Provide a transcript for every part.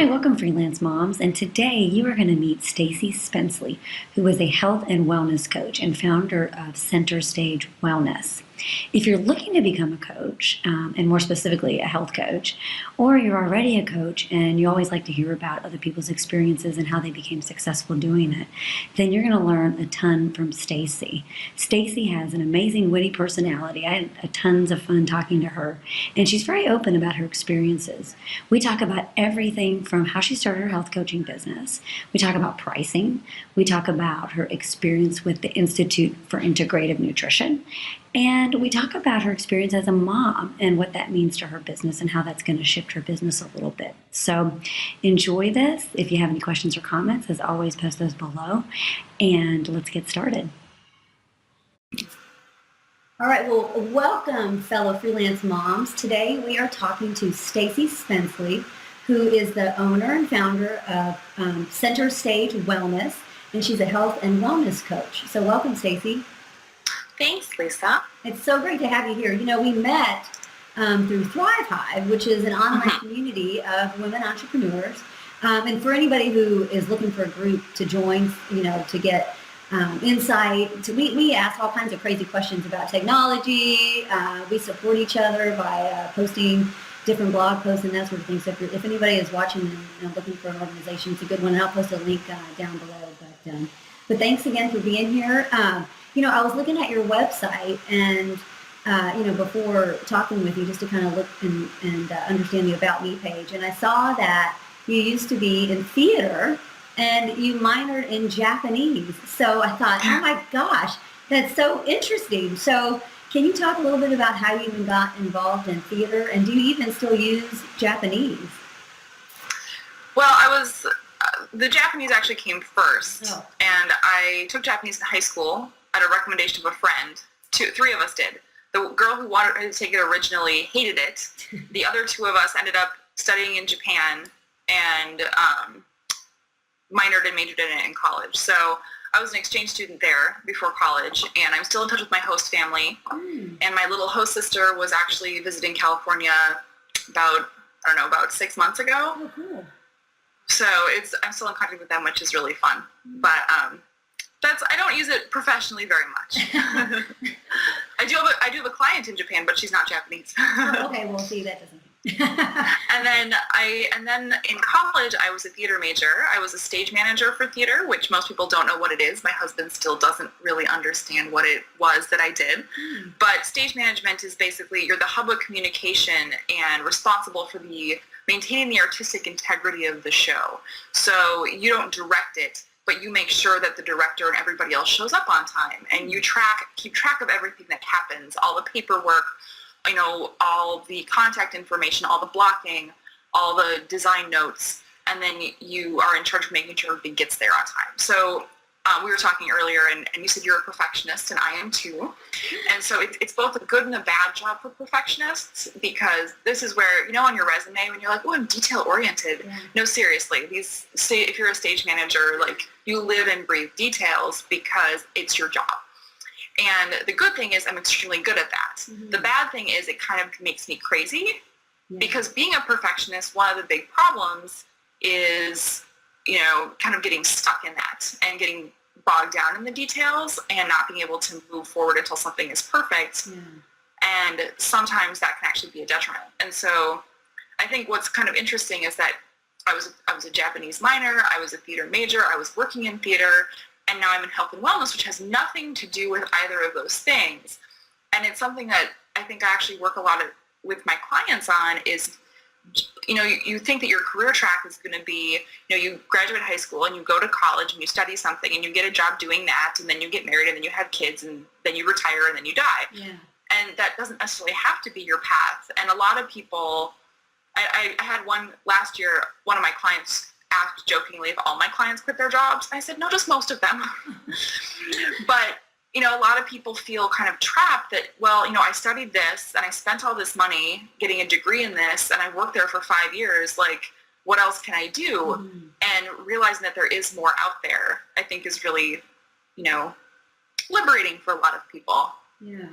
Hi, welcome freelance moms, and today you are going to meet Stacy Spensley, who is a health and wellness coach and founder of Center Stage Wellness. If you're looking to become a coach, and more specifically a health coach, or you're already a coach and you always like to hear about other people's experiences and how they became successful doing it, then you're going to learn a ton from Stacy. Stacy has an amazing witty personality. I had tons of fun talking to her, and she's very open about her experiences. We talk about everything from how she started her health coaching business. We talk about pricing. We talk about her experience with the Institute for Integrative Nutrition. And we talk about her experience as a mom and what that means to her business and how that's going to shift her business a little bit. So enjoy this. If you have any questions or comments, as always, post those below. And let's get started. All right, well, welcome, fellow freelance moms. Today we are talking to Stacy Spensley, who is the owner and founder of Center Stage Wellness, and she's a health and wellness coach. So welcome, Stacy. Thanks, Lisa. It's so great to have you here. You know, we met through Thrive Hive, which is an online community of women entrepreneurs. And for anybody who is looking for a group to join, you know, to get insight, we ask all kinds of crazy questions about technology. We support each other by posting different blog posts and that sort of thing. So if anybody is watching and looking for an organization, it's a good one. And I'll post a link down below. But thanks again for being here. You know, I was looking at your website and, you know, before talking with you, just to kind of look and understand the About Me page. And I saw that you used to be in theater and you minored in Japanese. So I thought, oh my gosh, that's so interesting. So can you talk a little bit about how you even got involved in theater, and do you even still use Japanese? Well, the Japanese actually came first, and I took Japanese in high school at a recommendation of a friend. Three of us did. The girl who wanted to take it originally hated it. The other two of us ended up studying in Japan and minored and majored in it in college. So I was an exchange student there before college, and I'm still in touch with my host family. And my little host sister was actually visiting California about 6 months ago. Oh, cool. So I'm still in contact with them, which is really fun. But I don't use it professionally very much. I do have a client in Japan, but she's not Japanese. Oh, okay, well, see, that doesn't. And then in college, I was a theater major. I was a stage manager for theater, which most people don't know what it is. My husband still doesn't really understand what it was that I did. But stage management is basically you're the hub of communication and responsible for maintaining the artistic integrity of the show. So you don't direct it, but you make sure that the director and everybody else shows up on time, and you keep track of everything that happens, all the paperwork, you know, all the contact information, all the blocking, all the design notes, and then you are in charge of making sure everything gets there on time. So we were talking earlier, and you said you're a perfectionist, and I am too. And so it's both a good and a bad job for perfectionists, because this is where, you know, on your resume, when you're like, oh, I'm detail-oriented. Yeah. No, seriously, if you're a stage manager, like, you live and breathe details because it's your job. And the good thing is I'm extremely good at that. The bad thing is it kind of makes me crazy, because being a perfectionist, one of the big problems is, you know, kind of getting stuck in that and getting bogged down in the details and not being able to move forward until something is perfect. And sometimes that can actually be a detriment. And so I think what's kind of interesting is that I was a Japanese minor, I was a theater major, I was working in theater, and now I'm in health and wellness, which has nothing to do with either of those things. And it's something that I think I actually work a lot with my clients on is, you know, you think that your career track is going to be, you know, you graduate high school and you go to college and you study something and you get a job doing that, and then you get married and then you have kids and then you retire and then you die. And that doesn't necessarily have to be your path. And a lot of people, I had last year, one of my clients asked jokingly if all my clients quit their jobs. And I said, no, just most of them. But, you know, a lot of people feel kind of trapped that, well, you know, I studied this and I spent all this money getting a degree in this and I worked there for 5 years. Like, what else can I do? And realizing that there is more out there, I think is really, you know, liberating for a lot of people. Yeah.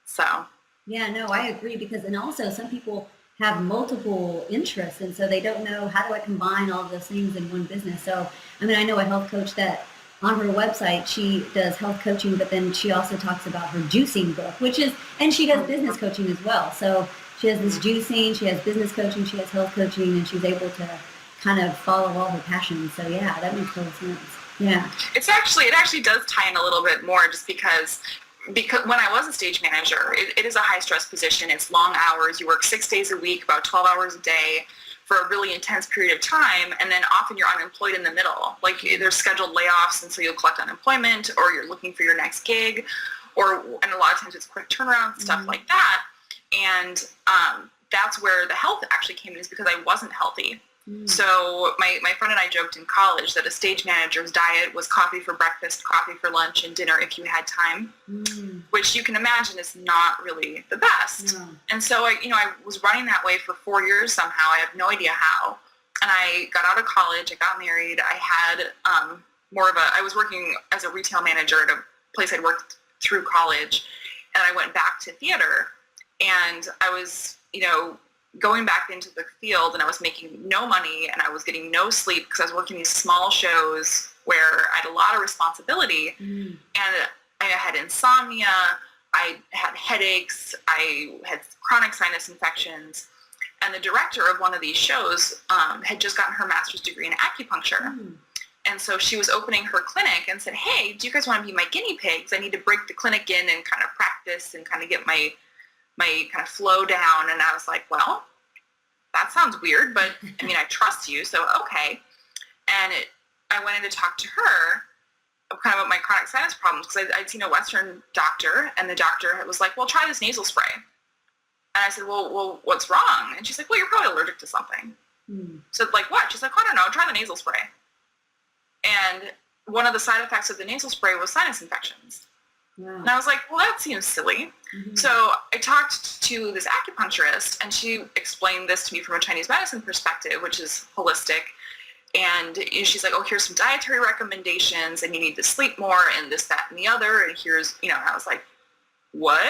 So. Yeah, no, I agree, because, and also some people have multiple interests, and so they don't know how do I combine all of those things in one business. So, I mean, I know a health coach that on her website she does health coaching, but then she also talks about her juicing book, which is, and she does business coaching as well. So she has this juicing, she has business coaching, she has health coaching, and she's able to kind of follow all her passions. So yeah, that makes total sense. Yeah. It actually does tie in a little bit more, just because when I was a stage manager, it is a high stress position. It's long hours. You work 6 days a week, about 12 hours a day for a really intense period of time. And then often you're unemployed in the middle. Like there's scheduled layoffs, and so you'll collect unemployment, or you're looking for your next gig, and a lot of times it's quick turnaround, stuff like that. And that's where the health actually came in, is because I wasn't healthy. So my friend and I joked in college that a stage manager's diet was coffee for breakfast, coffee for lunch, and dinner if you had time, which you can imagine is not really the best. No. And so I was running that way for 4 years somehow. I have no idea how. And I got out of college, I got married, I had I was working as a retail manager at a place I'd worked through college, and I went back to theater, and I was, going back into the field, and I was making no money, and I was getting no sleep because I was working these small shows where I had a lot of responsibility, and I had insomnia, I had headaches, I had chronic sinus infections, and the director of one of these shows had just gotten her master's degree in acupuncture. And so she was opening her clinic and said, hey, do you guys want to be my guinea pigs? I need to break the clinic in and kind of practice and kind of get my kind of flow down. And I was like, well, that sounds weird, but I mean, I trust you, so okay. And I went in to talk to her kind of about my chronic sinus problems, because I'd seen a Western doctor, and the doctor was like, well, try this nasal spray. And I said, well, what's wrong? And she's like, well, you're probably allergic to something. So like, what? She's like, I don't know, try the nasal spray. And one of the side effects of the nasal spray was sinus infections. Wow. And I was like, well, that seems silly. So I talked to this acupuncturist, and she explained this to me from a Chinese medicine perspective, which is holistic. And she's like, oh, here's some dietary recommendations, and you need to sleep more, and this, that, and the other. And here's, and I was like, what?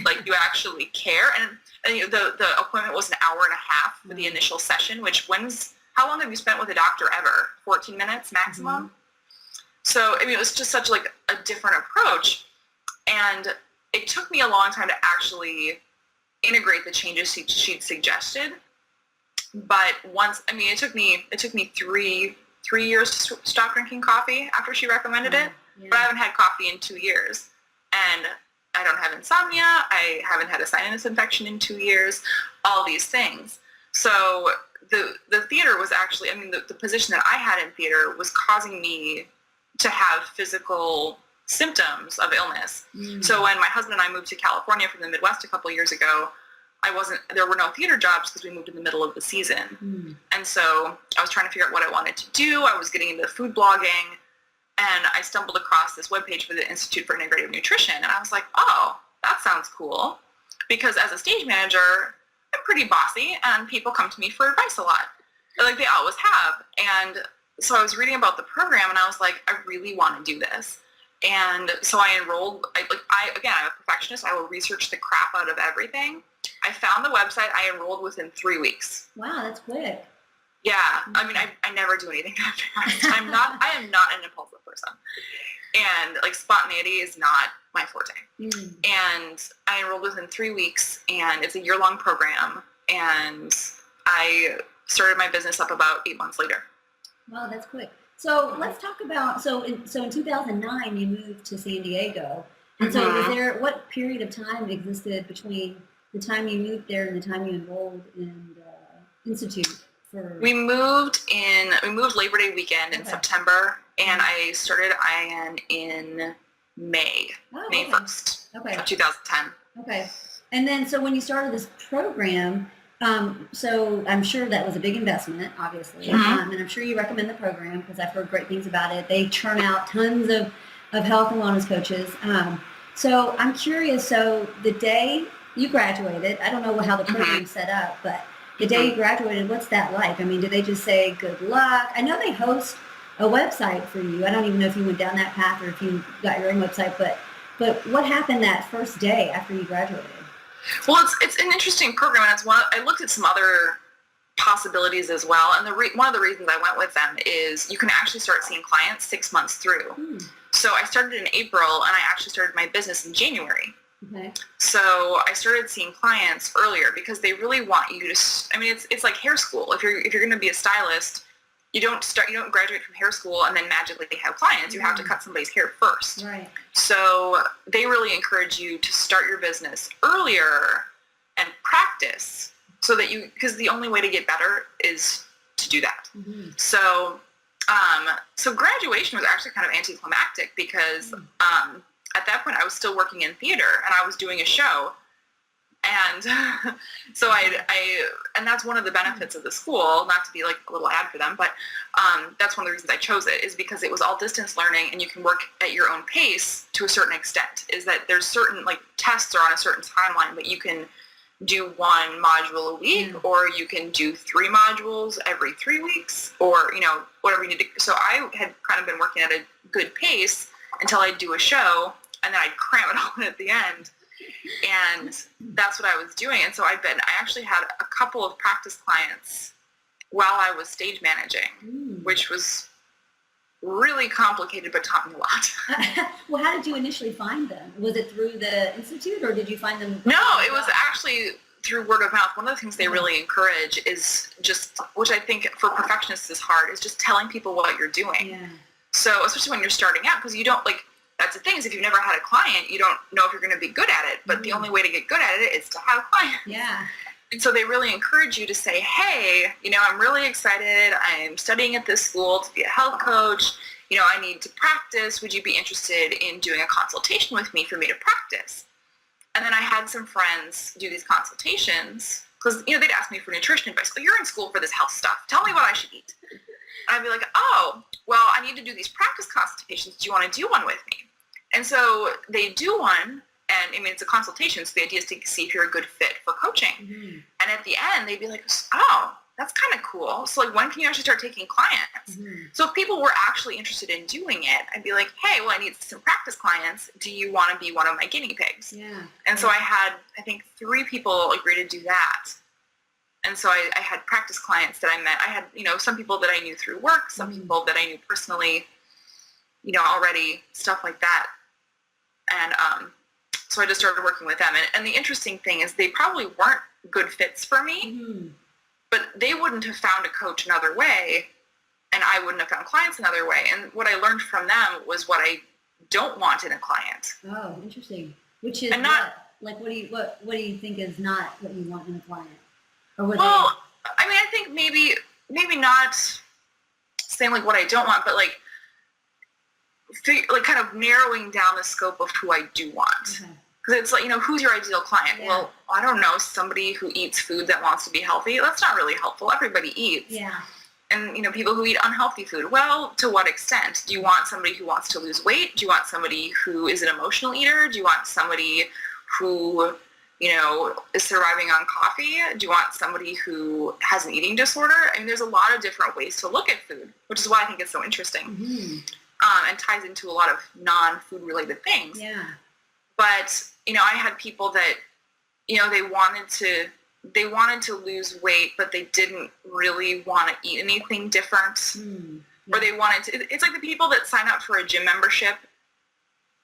Like, you actually care? And the appointment was an hour and a half for the initial session, which how long have you spent with a doctor ever? 14 minutes maximum? So, I mean, it was just such like a different approach. And it took me a long time to actually integrate the changes she'd suggested. But it took me three years to stop drinking coffee after she recommended it. Yeah. But I haven't had coffee in 2 years. And I don't have insomnia. I haven't had a sinus infection in 2 years. All these things. So the theater was actually, the position that I had in theater was causing me to have physical symptoms of illness. So when my husband and I moved to California from the Midwest a couple years ago, there were no theater jobs because we moved in the middle of the season. And so I was trying to figure out what I wanted to do. I was getting into food blogging, and I stumbled across this webpage for the Institute for Integrative Nutrition. And I was like, oh, that sounds cool. Because as a stage manager, I'm pretty bossy, and people come to me for advice a lot. Like they always have. And so I was reading about the program, and I was like, I really want to do this. And so I enrolled. I'm a perfectionist. I will research the crap out of everything. I found the website. I enrolled within 3 weeks. Wow, that's quick. Yeah, I never do anything that fast. I am not an impulsive person, and like spontaneity is not my forte. And I enrolled within 3 weeks, and it's a year-long program. And I started my business up about 8 months later. Wow, that's quick. So let's talk about, in 2009 you moved to San Diego, and so what period of time existed between the time you moved there and the time you enrolled in the Institute for? We moved Labor Day weekend in September, and I started IN in May 1st of 2010. Okay. And then, so when you started this program, so I'm sure that was a big investment, obviously, and I'm sure you recommend the program because I've heard great things about it. They churn out tons of health and wellness coaches. So I'm curious, so the day you graduated, I don't know how the program's set up, but the day you graduated, what's that like? I mean, do they just say good luck? I know they host a website for you. I don't even know if you went down that path or if you got your own website, but what happened that first day after you graduated? Well, it's an interesting program, and I looked at some other possibilities as well, and one of the reasons I went with them is you can actually start seeing clients 6 months through. So I started in April, and I actually started my business in January. Okay. So I started seeing clients earlier because they really want you to. I mean, it's like hair school. If you're going to be a stylist, you don't graduate from hair school and then magically have clients. You have to cut somebody's hair first. Right. So they really encourage you to start your business earlier and practice so that because the only way to get better is to do that. So so graduation was actually kind of anticlimactic because at that point I was still working in theater and I was doing a show. And so and that's one of the benefits of the school, not to be like a little ad for them, but that's one of the reasons I chose it, is because it was all distance learning and you can work at your own pace to a certain extent. Is that there's certain, like, tests are on a certain timeline, but you can do 1 module a week, or you can do 3 modules every 3 weeks, or, whatever you need to. So I had kind of been working at a good pace until I'd do a show, and then I'd cram it all in at the end. And that's what I was doing. And so I actually had a couple of practice clients while I was stage managing, which was really complicated, but taught me a lot. Well, how did you initially find them? Was it through the Institute, or did you find them? No, it was actually through word of mouth. One of the things they really encourage is just, which I think for perfectionists is hard, is just telling people what you're doing. Yeah. So especially when you're starting out, because you don't, like, that's the thing, is if you've never had a client, you don't know if you're going to be good at it. But the only way to get good at it is to have clients. Yeah. And so they really encourage you to say, hey, I'm really excited. I'm studying at this school to be a health coach. I need to practice. Would you be interested in doing a consultation with me for me to practice? And then I had some friends do these consultations because, they'd ask me for nutrition advice. Oh, you're in school for this health stuff. Tell me what I should eat. And I'd be like, oh, well, I need to do these practice consultations. Do you want to do one with me? And so they do one, and it's a consultation, so the idea is to see if you're a good fit for coaching. And at the end, they'd be like, oh, that's kind of cool. So, like, when can you actually start taking clients? So if people were actually interested in doing it, I'd be like, hey, well, I need some practice clients. Do you want to be one of my guinea pigs? Yeah. And so I had, I think, 3 people agree to do that. And so I had practice clients that I met. I had, some people that I knew through work, some people that I knew personally, already, stuff like that. And so I just started working with them. And the interesting thing is they probably weren't good fits for me, but they wouldn't have found a coach another way, and I wouldn't have found clients another way. And what I learned from them was what I don't want in a client. Oh, interesting. Which is, and not, what do you think is not what you want in a client? Or I think maybe not saying like what I don't want, but like kind of narrowing down the scope of who I do want. Because it's like, who's your ideal client? Yeah. Well, I don't know, somebody who eats food that wants to be healthy. That's not really helpful. Everybody eats. Yeah. And, people who eat unhealthy food. Well, to what extent? Do you want somebody who wants to lose weight? Do you want somebody who is an emotional eater? Do you want somebody who, is surviving on coffee? Do you want somebody who has an eating disorder? There's a lot of different ways to look at food, which is why I think it's so interesting. And ties into a lot of non-food related things. Yeah. But, I had people that, they wanted to lose weight, but they didn't really want to eat anything different. Or they wanted to, it's like the people that sign up for a gym membership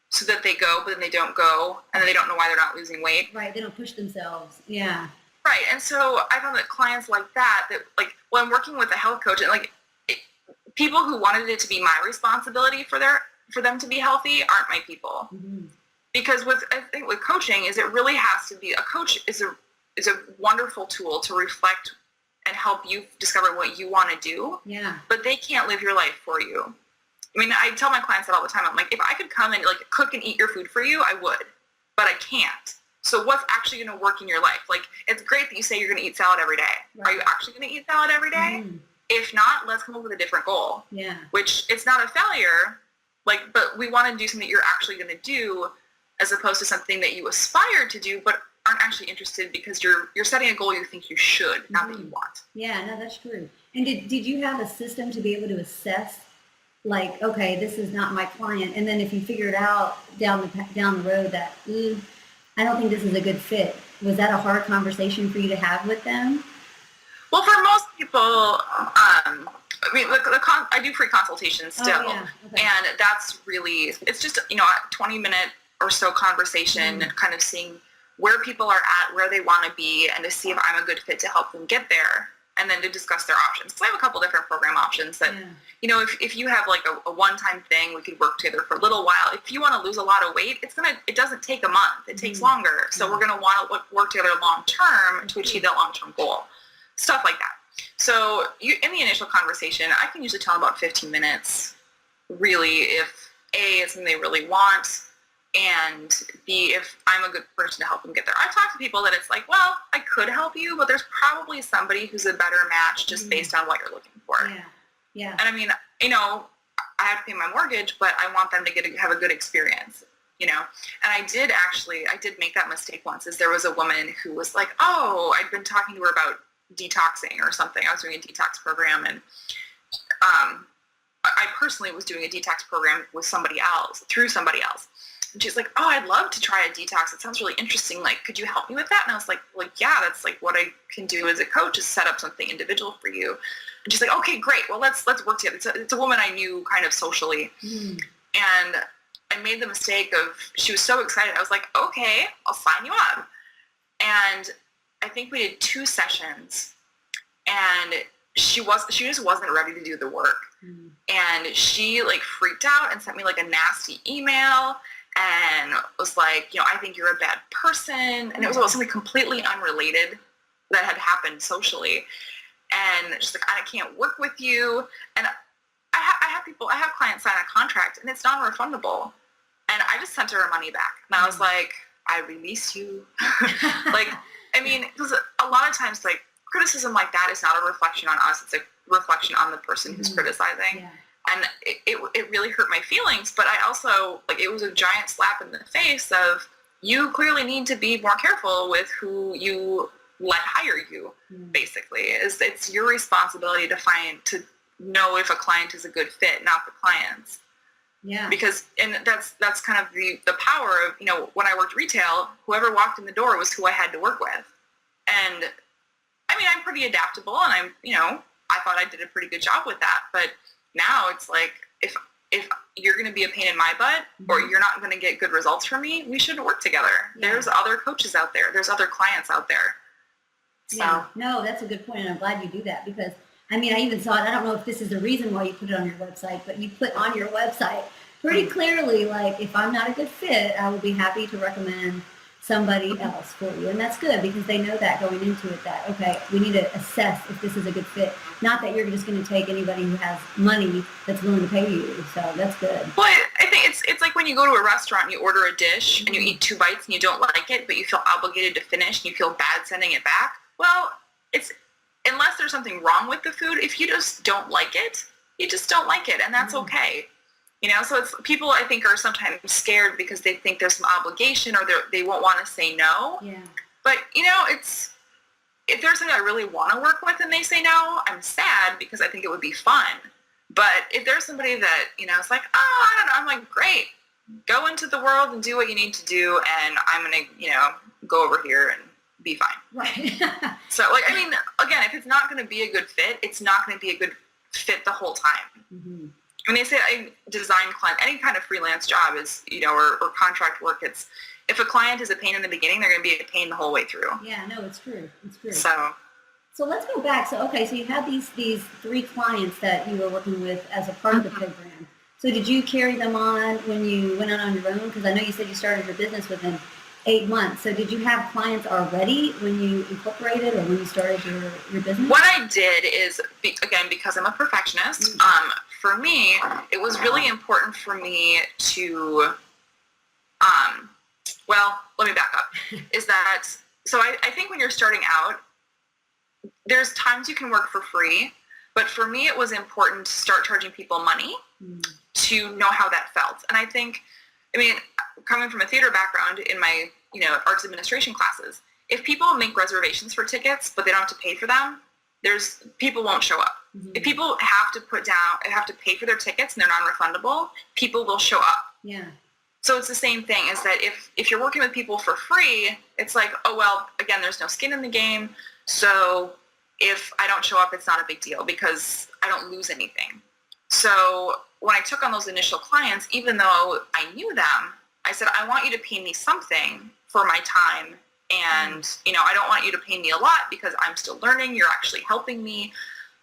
so that they go, but then they don't go, and then they don't know why they're not losing weight. Right, they don't push themselves. Yeah. Right, and so I found that clients like that, like, well, I'm working with a health coach, and like, people who wanted it to be my responsibility for them to be healthy aren't my people. Because I think with coaching is it really has to be, a coach is a wonderful tool to reflect and help you discover what you want to do. Yeah. But they can't live your life for you. I tell my clients that all the time. I'm like, if I could come and like cook and eat your food for you, I would, but I can't. So what's actually going to work in your life? Like, it's great that you say you're going to eat salad every day. Right. Are you actually going to eat salad every day? If not, let's come up with a different goal. Yeah. Which it's not a failure, but we want to do something that you're actually going to do, as opposed to something that you aspire to do but aren't actually interested because you're setting a goal you think you should, not that you want. Yeah, no, that's true. And did you have a system to be able to assess, like, okay, this is not my client, and then if you figure it out down the road that I don't think this is a good fit. Was that a hard conversation for you to have with them? Well, for most people, I mean, I do free consultations still, Oh, yeah. Okay. and that's really, it's just, a 20-minute or so conversation, kind of seeing where people are at, where they want to be, and to see if I'm a good fit to help them get there, and then to discuss their options. So I have a couple different program options that, if you have like a one-time thing, we could work together for a little while. If you want to lose a lot of weight, it doesn't take a month. It takes longer. So we're going to want to work together long-term to achieve that long-term goal. Stuff like that. So in the initial conversation, I can usually tell them about 15 minutes, really, if A, it's something they really want, and B, if I'm a good person to help them get there. I've talked to people that it's like, well, I could help you, but there's probably somebody who's a better match just based on what you're looking for. Yeah. Yeah. And I mean, I have to pay my mortgage, but I want them to have a good experience. And I did make that mistake once. Is there was a woman who was like, oh, I'd been talking to her about detoxing or something. I was doing a detox program, and I personally was doing a detox program with through somebody else. And she's like, oh, I'd love to try a detox. It sounds really interesting. Like, could you help me with that? And I was like, yeah, that's like what I can do as a coach, is set up something individual for you. And she's like, okay, great. Well, let's work together. It's a woman I knew kind of socially. And I made the mistake of, she was so excited. I was like, okay, I'll sign you up. And I think we did 2 sessions, and she just wasn't ready to do the work. And she like freaked out and sent me like a nasty email and was like, I think you're a bad person. And it was something completely unrelated that had happened socially. And she's like, I can't work with you. And I have clients sign a contract, and it's non-refundable. And I just sent her money back. And I was like, I release you. Like, I mean, because a lot of times, like, criticism like that is not a reflection on us. It's a reflection on the person who's criticizing. Yeah. And it really hurt my feelings. But I also, like, it was a giant slap in the face of, you clearly need to be more careful with who you let hire you, basically. It's your responsibility to know if a client is a good fit, not the client's. Yeah. Because, and that's kind of the power of, when I worked retail, whoever walked in the door was who I had to work with. And I mean, I'm pretty adaptable, and I thought I did a pretty good job with that. But now it's like, if you're going to be a pain in my butt, or you're not going to get good results from me, we shouldn't work together. Yeah. There's other coaches out there. There's other clients out there. So. Yeah, no, that's a good point, and I'm glad you do that, because I mean, I even saw it. I don't know if this is the reason why you put it on your website, but you put on your website pretty clearly, like, if I'm not a good fit, I will be happy to recommend somebody else for you. And that's good, because they know that going into it, that, okay, we need to assess if this is a good fit. Not that you're just going to take anybody who has money that's willing to pay you. So that's good. Well, I think it's like when you go to a restaurant and you order a dish and you eat 2 bites and you don't like it, but you feel obligated to finish and you feel bad sending it back. Well, unless there's something wrong with the food, if you just don't like it, you just don't like it, and that's okay. So it's, people I think are sometimes scared because they think there's some obligation, or they won't want to say no. Yeah. But if there's something I really want to work with and they say no, I'm sad, because I think it would be fun. But if there's somebody that it's like, oh, I don't know, I'm like, great, go into the world and do what you need to do, and I'm gonna go over here and be fine. Right. So, like, I mean, again, if it's not going to be a good fit, it's not going to be a good fit the whole time. Mm-hmm. When they say I design client, any kind of freelance job is, or contract work, it's, if a client is a pain in the beginning, they're going to be a pain the whole way through. Yeah, no, it's true. It's true. So let's go back. So, okay, so you had these 3 clients that you were working with as a part of the program. So did you carry them on when you went out on your own? Because I know you said you started your business within 8 months. So did you have clients already when you incorporated, or when you started your business? What I did is, again, because I'm a perfectionist, for me, it was really important for me to, well, let me back up, is that, so I think when you're starting out, there's times you can work for free, but for me it was important to start charging people money to know how that felt. And I think, coming from a theater background in my, arts administration classes, if people make reservations for tickets, but they don't have to pay for them, people won't show up. Mm-hmm. If people have to pay for their tickets and they're non-refundable, people will show up. Yeah. So it's the same thing, is that if you're working with people for free, it's like, oh, well, again, there's no skin in the game. So if I don't show up, it's not a big deal because I don't lose anything. So when I took on those initial clients, even though I knew them, I said, I want you to pay me something for my time. And, I don't want you to pay me a lot because I'm still learning. You're actually helping me.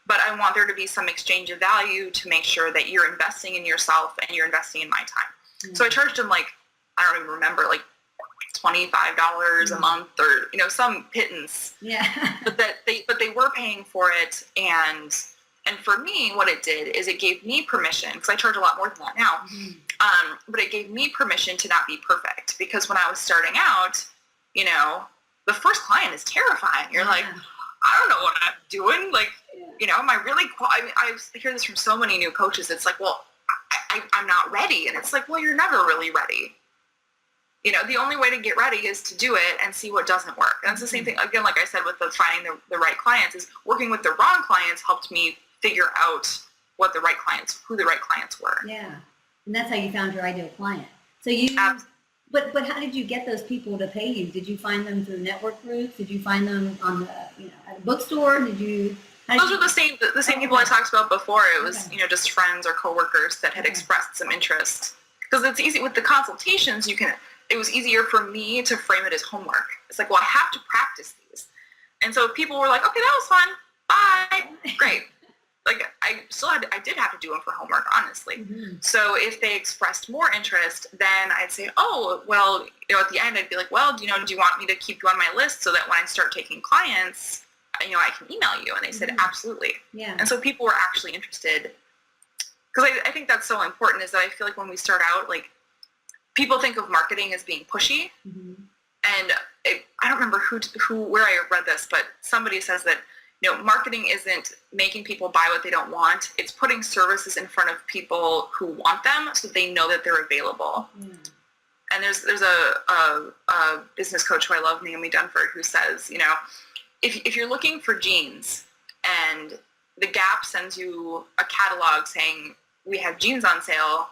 But I want there to be some exchange of value to make sure that you're investing in yourself and you're investing in my time. Mm-hmm. So I charged them I don't even remember, $25 a month or, some pittance. Yeah. but they were paying for it. And for me, what it did is it gave me permission, because I charge a lot more than that now. Mm-hmm. But it gave me permission to not be perfect, because when I was starting out, the first client is terrifying. You're like, I don't know what I'm doing. Am I really, I hear this from so many new coaches. It's like, well, I'm not ready. And it's like, well, you're never really ready. The only way to get ready is to do it and see what doesn't work. And it's the same thing, again, like I said, with finding the right clients, is working with the wrong clients helped me figure out who the right clients were. Yeah. And that's how you found your ideal client. So but how did you get those people to pay you? Did you find them through network groups? Did you find them on at a bookstore? Those are the same people I talked about before. It was, just friends or coworkers that had expressed some interest. Because it's easy with the consultations, it was easier for me to frame it as homework. It's like, well, I have to practice these. And so people were like, okay, that was fun. Bye. Great. I did have to do them for homework, honestly. Mm-hmm. So if they expressed more interest, then I'd say, oh, well, at the end I'd be like, well, do you want me to keep you on my list so that when I start taking clients, I can email you? And they said, absolutely. Yeah. And so people were actually interested, because I think that's so important, is that I feel like when we start out, people think of marketing as being pushy. Mm-hmm. And I don't remember where I read this, but somebody says that, marketing isn't making people buy what they don't want. It's putting services in front of people who want them so they know that they're available. Mm. And there's a business coach who I love, Naomi Dunford, who says, if you're looking for jeans and the Gap sends you a catalog saying, we have jeans on sale,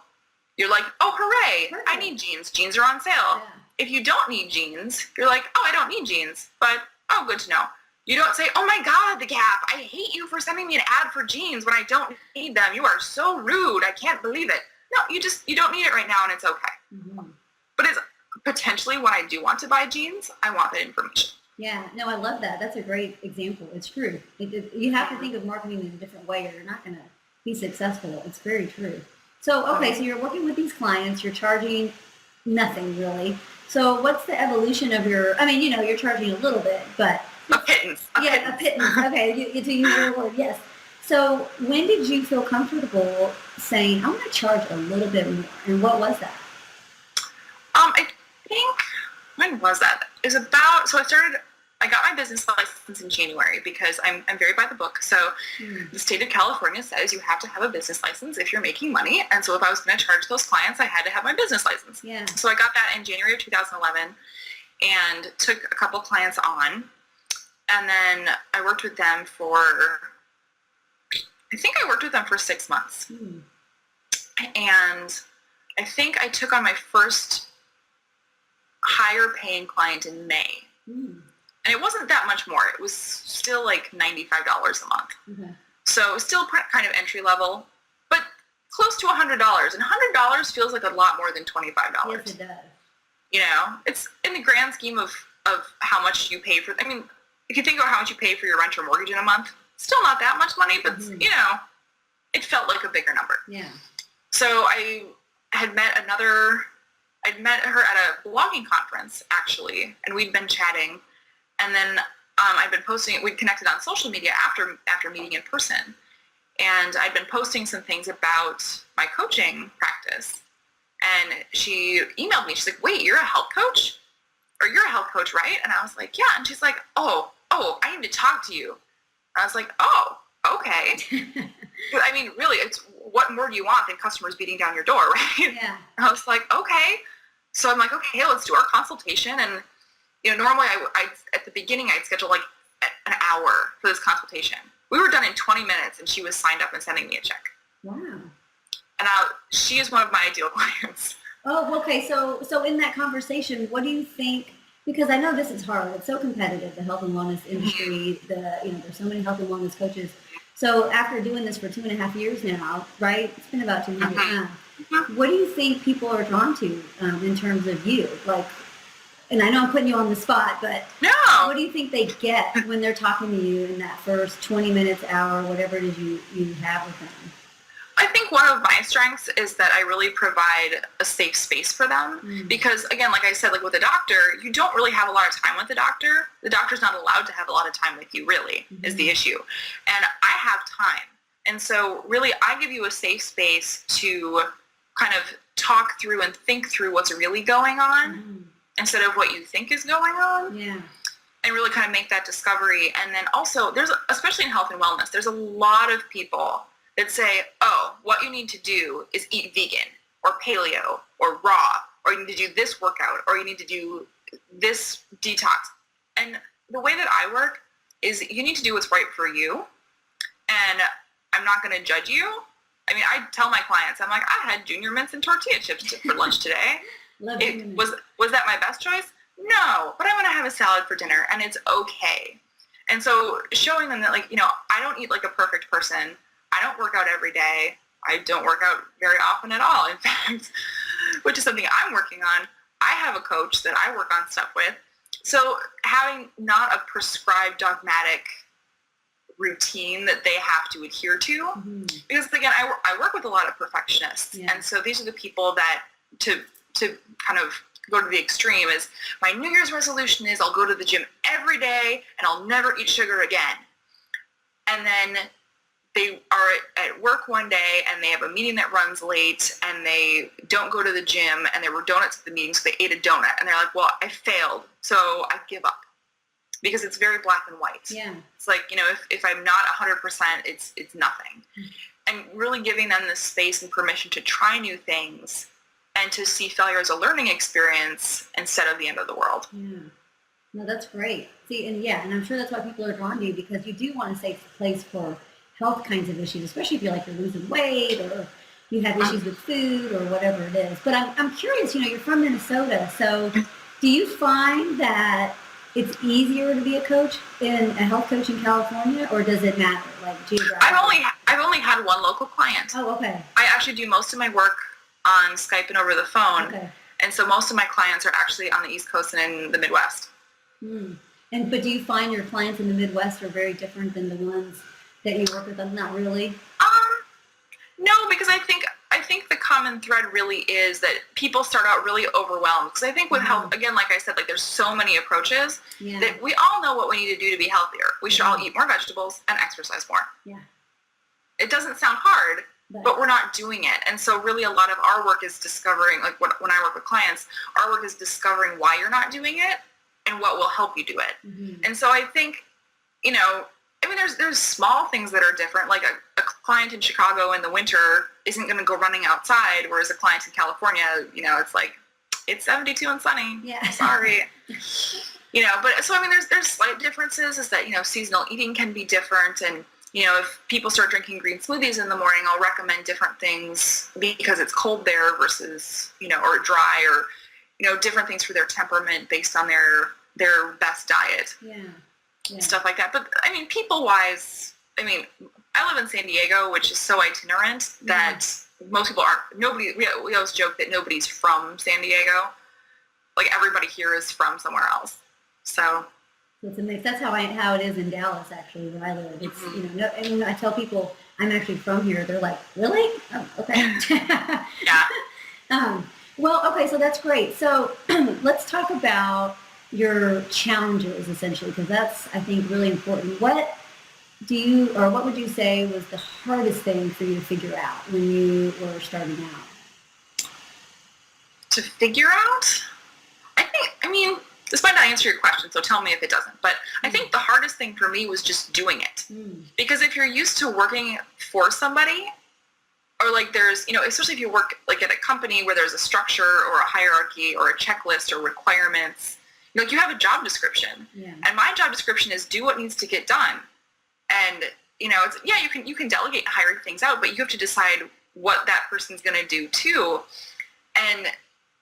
you're like, oh, hooray, I need jeans. Jeans are on sale. Yeah. If you don't need jeans, you're like, oh, I don't need jeans, but, oh, good to know. You don't say, oh my God, the Gap, I hate you for sending me an ad for jeans when I don't need them. You are so rude. I can't believe it. No, you don't need it right now, and it's okay. Mm-hmm. But it's potentially when I do want to buy jeans, I want that information. Yeah, no, I love that. That's a great example. It's true. You have to think of marketing in a different way, or you're not going to be successful. It's very true. So, okay, so you're working with these clients. You're charging nothing, really. So what's the evolution of you're charging a little bit, but... A pittance. A pittance. Okay, to use your word, yes. So when did you feel comfortable saying, I'm going to charge a little bit more? And what was that? I think, when was that? It was I got my business license in January because I'm very by the book. So the state of California says you have to have a business license if you're making money. And so if I was going to charge those clients, I had to have my business license. Yeah. So I got that in January of 2011 and took a couple clients on. And then I worked with them for 6 months. Mm. And I think I took on my first higher paying client in May. Mm. And it wasn't that much more. It was still like $95 a month. Mm-hmm. So it was still kind of entry level, but close to $100. And $100 feels like a lot more than $25. Yes, it does. It's in the grand scheme of how much you pay for, if you think about how much you pay for your rent or mortgage in a month, still not that much money, but, it felt like a bigger number. Yeah. So I had met her at a blogging conference, actually, and we'd been chatting. And then I'd been posting, we'd connected on social media after meeting in person. And I'd been posting some things about my coaching practice. And she emailed me. She's like, wait, you're a health coach? Or you're a health coach, right? And I was like, yeah. And she's like, oh, I need to talk to you. I was like, oh, okay. But really, it's what more do you want than customers beating down your door, right? Yeah. I was like, okay. So I'm like, okay, let's do our consultation. And, normally I at the beginning, I'd schedule like an hour for this consultation. We were done in 20 minutes and she was signed up and sending me a check. Wow. And she is one of my ideal clients. Oh, okay. So in that conversation, what do you think? Because I know this is hard. It's so competitive, the health and wellness industry. There's so many health and wellness coaches. So after doing this for 2.5 years now, right? It's been about 2 years. What do you think people are drawn to in terms of you? Like, and I know I'm putting you on the spot, but No. what do you think they get when they're talking to you in that first 20 minutes, hour, whatever it is you have with them? I think one of my strengths is that I really provide a safe space for them because, again, like I said, like with a doctor, you don't really have a lot of time with the doctor. The doctor's not allowed to have a lot of time with you, really, is the issue. And I have time. And so really I give you a safe space to kind of talk through and think through what's really going on instead of what you think is going on. Yeah. And really kind of make that discovery. And then also especially in health and wellness, there's a lot of people that say, oh, what you need to do is eat vegan or paleo or raw, or you need to do this workout, or you need to do this detox. And the way that I work is you need to do what's right for you. And I'm not going to judge you. I mean, I tell my clients, I'm like, I had junior mints and tortilla chips for lunch today. Was that my best choice? No, but I want to have a salad for dinner, and it's okay. And so showing them that, like, I don't eat like a perfect person. I don't work out every day. I don't work out very often at all, in fact, which is something I'm working on. I have a coach that I work on stuff with. So having not a prescribed dogmatic routine that they have to adhere to, because again, I work with a lot of perfectionists. And so these are the people that to kind of go to the extreme is my New Year's resolution is I'll go to the gym every day and I'll never eat sugar again. And then they are at work one day and they have a meeting that runs late and they don't go to the gym and there were donuts at the meeting, so they ate a donut and they're like, well, I failed, so I give up. Because it's very black and white. Yeah. It's like, if I'm not 100%, it's nothing. And really giving them the space and permission to try new things and to see failure as a learning experience instead of the end of the world. Yeah. No, that's great. See, and I'm sure that's why people are drawn to you, because you do want a safe place for health kinds of issues, especially if you're losing weight or you have issues with food or whatever it is. But I'm curious, you're from Minnesota, so do you find that it's easier to be a coach a health coach in California, or does it matter, like geographically? I've only had one local client. Oh, okay. I actually do most of my work on Skype and over the phone. Okay. And so most of my clients are actually on the East Coast and in the Midwest. But do you find your clients in the Midwest are very different than the ones that you work with? Not really. No, because I think the common thread really is that people start out really overwhelmed. Because I think with health, again, like I said, there's so many approaches that we all know what we need to do to be healthier. We should all eat more vegetables and exercise more. Yeah. It doesn't sound hard, but we're not doing it. And so really a lot of our work is discovering, like when I work with clients, our work is discovering why you're not doing it and what will help you do it. And so I think, there's small things that are different. Like a client in Chicago in the winter isn't going to go running outside, whereas a client in California, it's like, it's 72 and sunny. Yeah. Sorry. But so, there's slight differences is that, seasonal eating can be different. And, if people start drinking green smoothies in the morning, I'll recommend different things because it's cold there versus, or dry or, different things for their temperament based on their best diet. Yeah. Stuff like that. But people-wise, I live in San Diego, which is so itinerant that most people we always joke that nobody's from San Diego. Like everybody here is from somewhere else. So it's a mix. That's how it is in Dallas, actually, where I live. It's and I tell people I'm actually from here. They're like, really? Oh, okay. Yeah. Well, okay, so that's great. So let's talk about your challenges, essentially, because that's, I think, really important. What would you say was the hardest thing for you to figure out when you were starting out? To figure out? This might not answer your question, so tell me if it doesn't. But I think the hardest thing for me was just doing it. Because if you're used to working for somebody, or there's, especially if you work at a company where there's a structure or a hierarchy or a checklist or requirements, you have a job description. Yeah. And my job description is do what needs to get done. And, you can delegate and hire things out, but you have to decide what that person's going to do too. And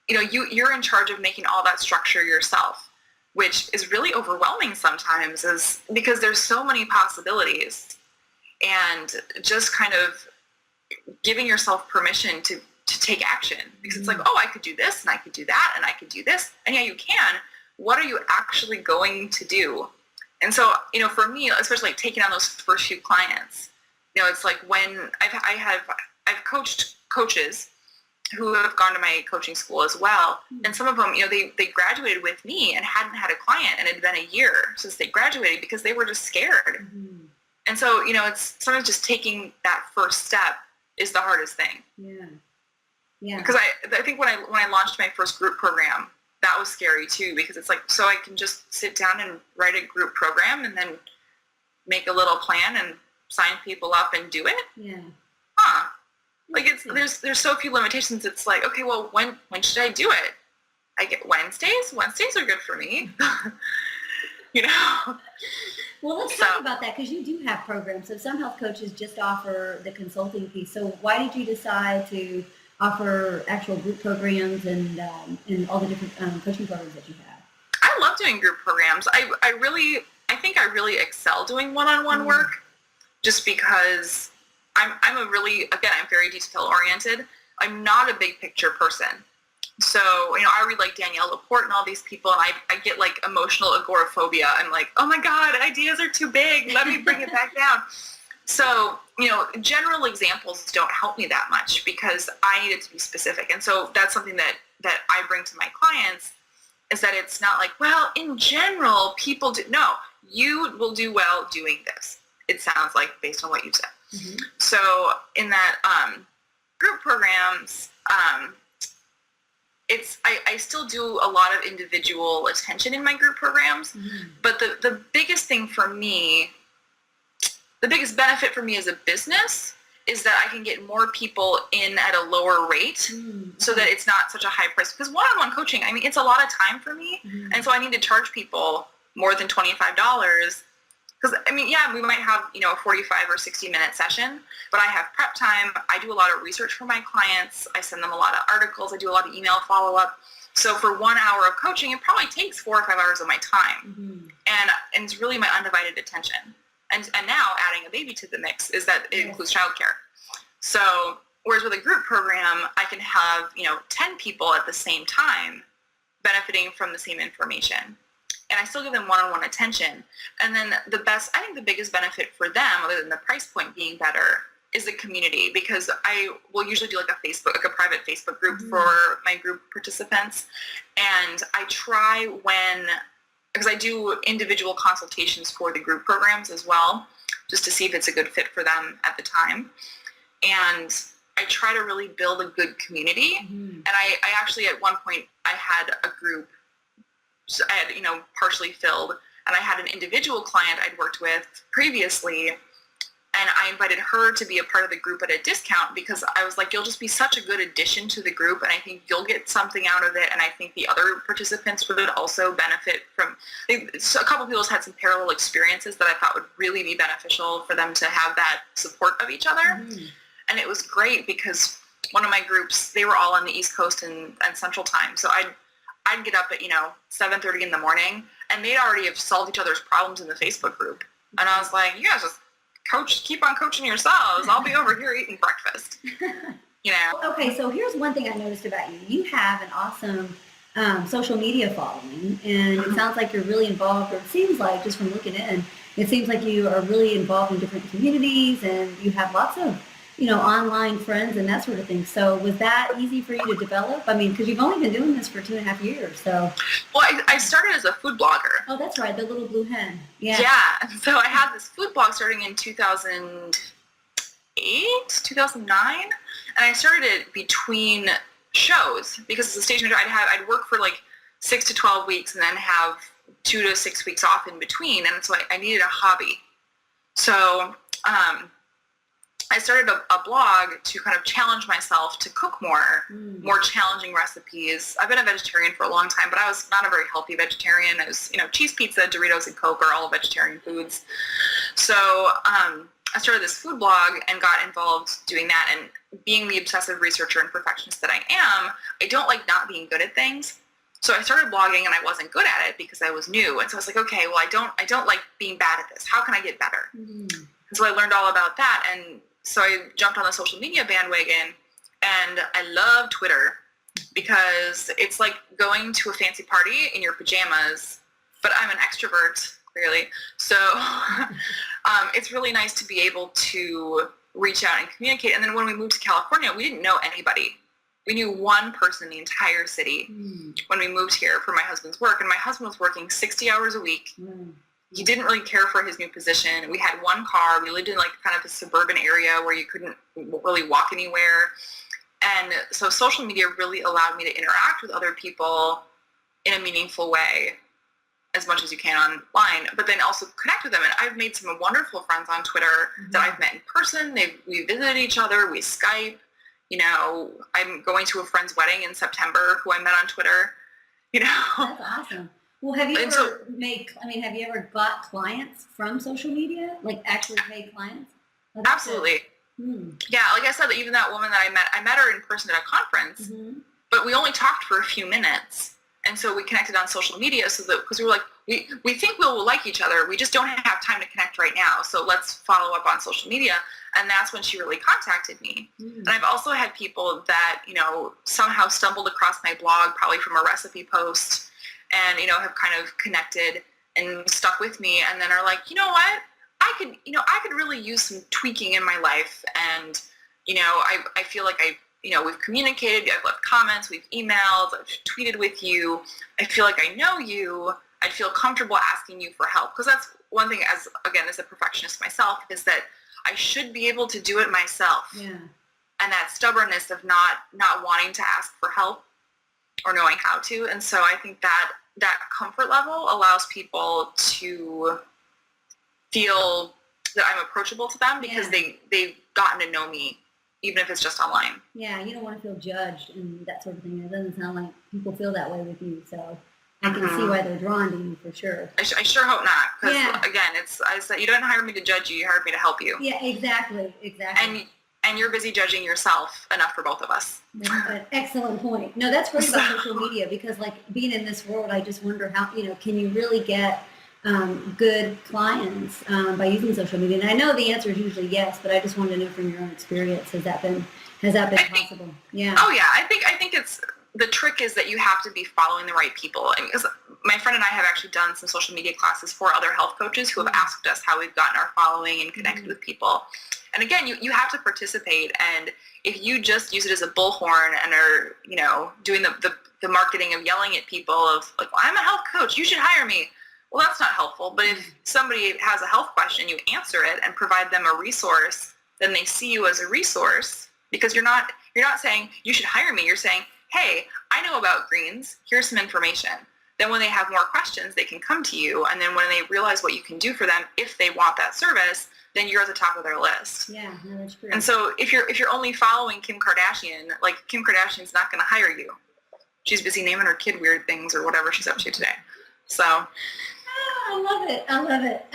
you're in charge of making all that structure yourself, which is really overwhelming sometimes, is because there's so many possibilities, and just kind of giving yourself permission to take action, because it's like, oh, I could do this and I could do that and I could do this. And yeah, you can. What are you actually going to do? And so, for me, especially like taking on those first few clients, it's like when I've coached coaches who have gone to my coaching school as well. And some of them, they graduated with me and hadn't had a client, and it had been a year since they graduated because they were just scared. And so, it's sometimes just taking that first step is the hardest thing. Yeah. Because I think when I launched my first group program, that was scary too, because it's like, so I can just sit down and write a group program and then make a little plan and sign people up and do it. Yeah. Like there's so few limitations. It's like, okay, well, when should I do it? I get Wednesdays. Wednesdays are good for me. Well, let's talk about that, because you do have programs. So some health coaches just offer the consulting piece. So why did you decide to offer actual group programs and all the different coaching programs that you have? I love doing group programs. I think I really excel doing one-on-one work, just because I'm very detail oriented. I'm not a big picture person. So, I read like Danielle Laporte and all these people, and I get like emotional agoraphobia. I'm like, oh my God, ideas are too big. Let me bring it back down. So, general examples don't help me that much, because I need it to be specific. And so that's something that I bring to my clients, is that it's not like, well, in general, people do. No, you will do well doing this. It sounds like, based on what you've said. So in that group programs, I still do a lot of individual attention in my group programs, but the biggest thing for me, the biggest benefit for me as a business, is that I can get more people in at a lower rate, so that it's not such a high price. Because one-on-one coaching, it's a lot of time for me, and so I need to charge people more than $25. Because, we might have, a 45 or 60-minute session, but I have prep time. I do a lot of research for my clients. I send them a lot of articles. I do a lot of email follow-up. So for 1 hour of coaching, it probably takes 4 or 5 hours of my time. And it's really my undivided attention. And now adding a baby to the mix is that it includes childcare. So whereas with a group program, I can have, 10 people at the same time benefiting from the same information. And I still give them one-on-one attention. And then I think the biggest benefit for them, other than the price point being better, is the community, because I will usually do like a private Facebook group for my group participants. And I try because I do individual consultations for the group programs as well, just to see if it's a good fit for them at the time. And I try to really build a good community. And I actually, at one point, I had a group, I had, partially filled, and I had an individual client I'd worked with previously, and I invited her to be a part of the group at a discount, because I was like, you'll just be such a good addition to the group, and I think you'll get something out of it, and I think the other participants would also benefit from. So a couple of people had some parallel experiences that I thought would really be beneficial for them to have that support of each other. And it was great, because one of my groups, they were all on the East Coast and Central Time, so I'd get up at 7:30 in the morning, and they'd already have solved each other's problems in the Facebook group. And I was like, you guys just keep on coaching yourselves. I'll be over here eating breakfast. Okay, so here's one thing I noticed about you. You have an awesome social media following, and it sounds like you're really involved, or it seems like, just from looking in, it seems like you are really involved in different communities, and you have lots of online friends and that sort of thing. So was that easy for you to develop? Because you've only been doing this for 2.5 years, so. Well, I started as a food blogger. Oh, that's right, the little Blue Hen. Yeah. Yeah, so I had this food blog starting in 2008, 2009, and I started it between shows, because as a stage manager, I'd work for like 6 to 12 weeks and then have 2 to 6 weeks off in between, and so I needed a hobby. So, I started a blog to kind of challenge myself to cook more challenging recipes. I've been a vegetarian for a long time, but I was not a very healthy vegetarian. I was, cheese, pizza, Doritos, and Coke are all vegetarian foods. So I I started this food blog and got involved doing that. And being the obsessive researcher and perfectionist that I am, I don't like not being good at things. So I started blogging and I wasn't good at it because I was new. And so I was like, okay, well, I don't like being bad at this. How can I get better? And so I learned all about that. And so I jumped on the social media bandwagon, and I love Twitter because it's like going to a fancy party in your pajamas, but I'm an extrovert, clearly. So it's really nice to be able to reach out and communicate. And then when we moved to California, we didn't know anybody. We knew one person in the entire city when we moved here for my husband's work. And my husband was working 60 hours a week. He didn't really care for his new position. We had one car. We lived in like kind of a suburban area where you couldn't really walk anywhere. And so social media really allowed me to interact with other people in a meaningful way as much as you can online, but then also connect with them. And I've made some wonderful friends on Twitter that I've met in person. We visited each other. We Skype. You know, I'm going to a friend's wedding in September who I met on Twitter. You know, that's awesome. Well, have you have you ever got clients from social media, like actually paid clients? Absolutely. Yeah, like I said, even that woman that I met her in person at a conference, but we only talked for a few minutes. And so we connected on social media because we were like, we think we'll like each other. We just don't have time to connect right now. So let's follow up on social media. And that's when she really contacted me. And I've also had people that, you know, somehow stumbled across my blog, probably from a recipe post, and, you know, have kind of connected and stuck with me, and then are like, you know what? I could really use some tweaking in my life. And, you know, I feel like we've communicated, I've left comments, we've emailed, I've tweeted with you. I feel like I know you. I'd feel comfortable asking you for help. Because that's one thing, as a perfectionist myself, is that I should be able to do it myself. Yeah. And that stubbornness of not wanting to ask for help or knowing how to. And so I think that comfort level allows people to feel that I'm approachable to them because they've gotten to know me, even if it's just online. Yeah, you don't want to feel judged and that sort of thing. It doesn't sound like people feel that way with you, so I can see why they're drawn to you for sure. I sure hope not, because again, I said, you didn't hire me to judge you, you hired me to help you. Yeah, exactly. And you're busy judging yourself enough for both of us. An excellent point. No, that's great about social media, because like being in this world, I just wonder how, you know, can you really get good clients by using social media? And I know the answer is usually yes, but I just wanted to know from your own experience, has that been possible? Yeah. Oh yeah, I think it's, the trick is that you have to be following the right people. And because my friend and I have actually done some social media classes for other health coaches who have asked us how we've gotten our following and connected with people. And again, you have to participate. And if you just use it as a bullhorn and are, you know, doing the marketing of yelling at people of like, well, I'm a health coach, you should hire me. Well, that's not helpful. But if somebody has a health question, you answer it and provide them a resource, then they see you as a resource, because you're not saying you should hire me. You're saying, hey, I know about greens. Here's some information. Then when they have more questions, they can come to you. And then when they realize what you can do for them, if they want that service, then you're at the top of their list. Yeah, no, that's true. And so if you're only following Kim Kardashian, like Kim Kardashian's not going to hire you. She's busy naming her kid weird things or whatever she's up to today. So. I love it.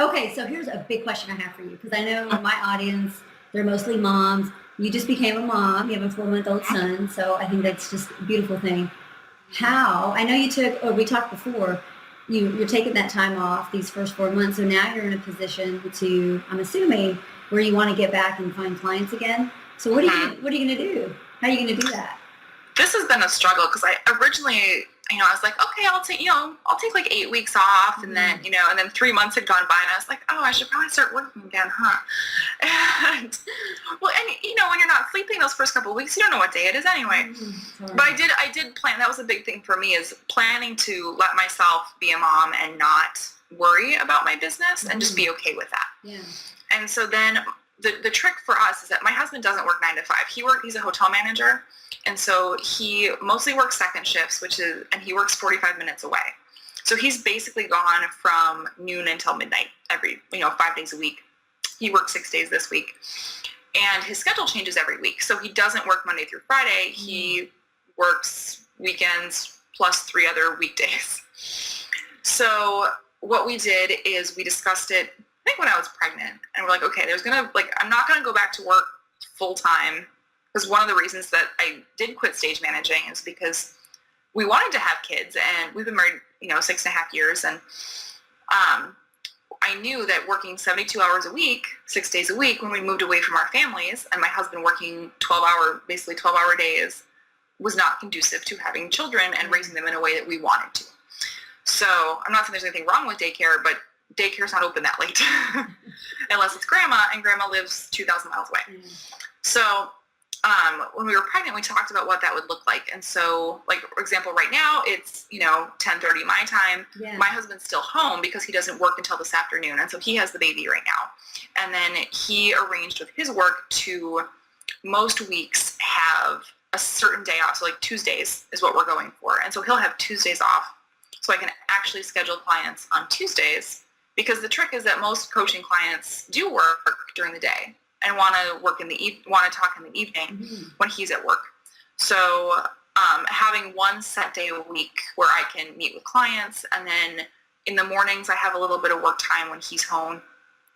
Okay, so here's a big question I have for you, because I know my audience, they're mostly moms. You just became a mom. You have a 4-month-old son, so I think that's just a beautiful thing. How? I know we talked before, you're taking that time off these first 4 months, so now you're in a position to, I'm assuming, where you want to get back and find clients again. So what are you going to do? How are you going to do that? This has been a struggle, because I originally, I was like, okay, I'll take like 8 weeks off, and then, and then 3 months had gone by, and I was like, oh, I should probably start working again, huh? And when you're not sleeping those first couple of weeks, you don't know what day it is anyway. But I did plan. That was a big thing for me, is planning to let myself be a mom and not worry about my business and just be okay with that. Yeah. And so then the trick for us is that my husband doesn't work 9 to 5. He's a hotel manager. And so he mostly works second shifts, and he works 45 minutes away. So he's basically gone from noon until midnight 5 days a week. He works 6 days this week. And his schedule changes every week. So he doesn't work Monday through Friday. He works weekends plus 3 other weekdays. So what we did is we discussed it think when I was pregnant, and we're like, okay, I'm not gonna go back to work full time, because one of the reasons that I did quit stage managing is because we wanted to have kids, and we've been married, 6.5 years, and I knew that working 72 hours a week, 6 days a week, when we moved away from our families, and my husband working 12-hour days, was not conducive to having children and raising them in a way that we wanted to. So I'm not saying there's anything wrong with daycare, but daycare's not open that late unless it's grandma, and grandma lives 2,000 miles away. So when we were pregnant, we talked about what that would look like. And so, like, for example, right now it's, 10:30 my time. Yeah. My husband's still home because he doesn't work until this afternoon. And so he has the baby right now. And then he arranged with his work to most weeks have a certain day off. So like Tuesdays is what we're going for. And so he'll have Tuesdays off. So I can actually schedule clients on Tuesdays, because the trick is that most coaching clients do work during the day and want to talk in the evening when he's at work. So having one set day a week where I can meet with clients, and then in the mornings I have a little bit of work time when he's home,